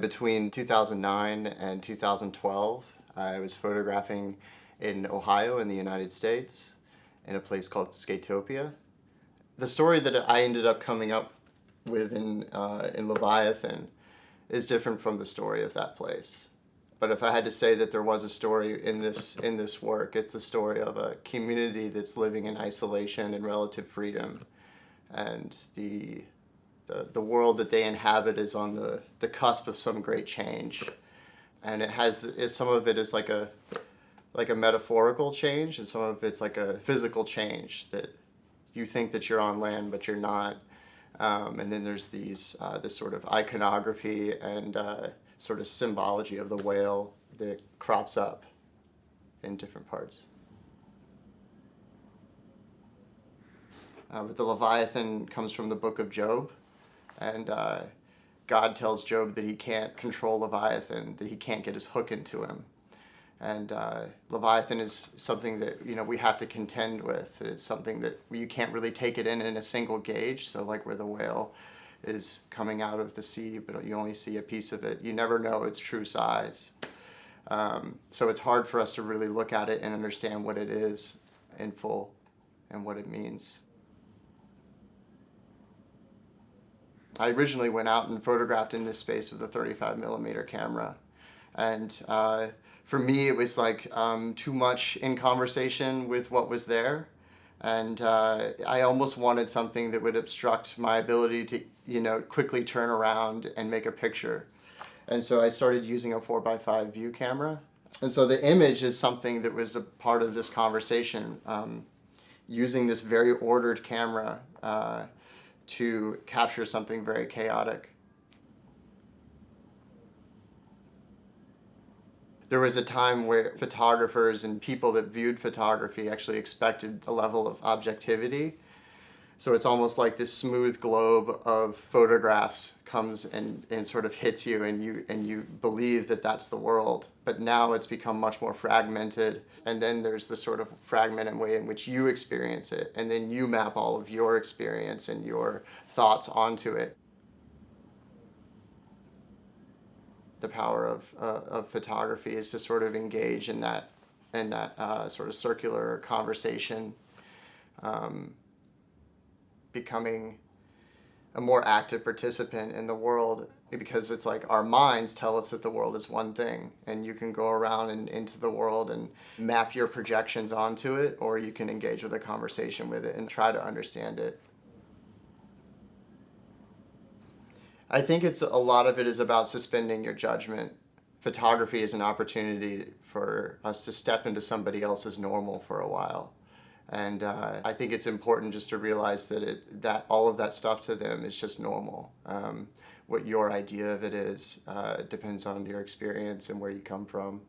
between 2009 and 2012, I was photographing in Ohio in the United States in a place called Skatopia. The story that I ended up coming up with in Leviathan is different from the story of that place. But if I had to say that there was a story in this work, it's the story of a community that's living in isolation and relative freedom, and the world that they inhabit is on the cusp of some great change, and some of it is like a metaphorical change, and some of it's like a physical change that you think that you're on land but you're not, and then there's this sort of iconography and sort of symbology of the whale that crops up in different parts. But the Leviathan comes from the book of Job, and God tells Job that he can't control Leviathan, that he can't get his hook into him. And Leviathan is something that, we have to contend with. It's something that you can't really take it in a single gauge, so like where the whale is coming out of the sea, but you only see a piece of it. You never know its true size. So it's hard for us to really look at it and understand what it is in full and what it means. I originally went out and photographed in this space with a 35mm camera. And for me, it was like too much in conversation with what was there. And I almost wanted something that would obstruct my ability to, quickly turn around and make a picture. And so I started using a 4x5 view camera. And so the image is something that was a part of this conversation, using this very ordered camera to capture something very chaotic. There was a time where photographers and people that viewed photography actually expected a level of objectivity. So it's almost like this smooth globe of photographs comes and sort of hits you, and you believe that that's the world. But now it's become much more fragmented, and then there's the sort of fragmented way in which you experience it, and then you map all of your experience and your thoughts onto it. The power of photography is to sort of engage in that sort of circular conversation, becoming a more active participant in the world, because it's like our minds tell us that the world is one thing, and you can go around and into the world and map your projections onto it, or you can engage with a conversation with it and try to understand it. I think a lot of it is about suspending your judgment. Photography is an opportunity for us to step into somebody else's normal for a while. And I think it's important just to realize that all of that stuff to them is just normal. What your idea of it is depends on your experience and where you come from.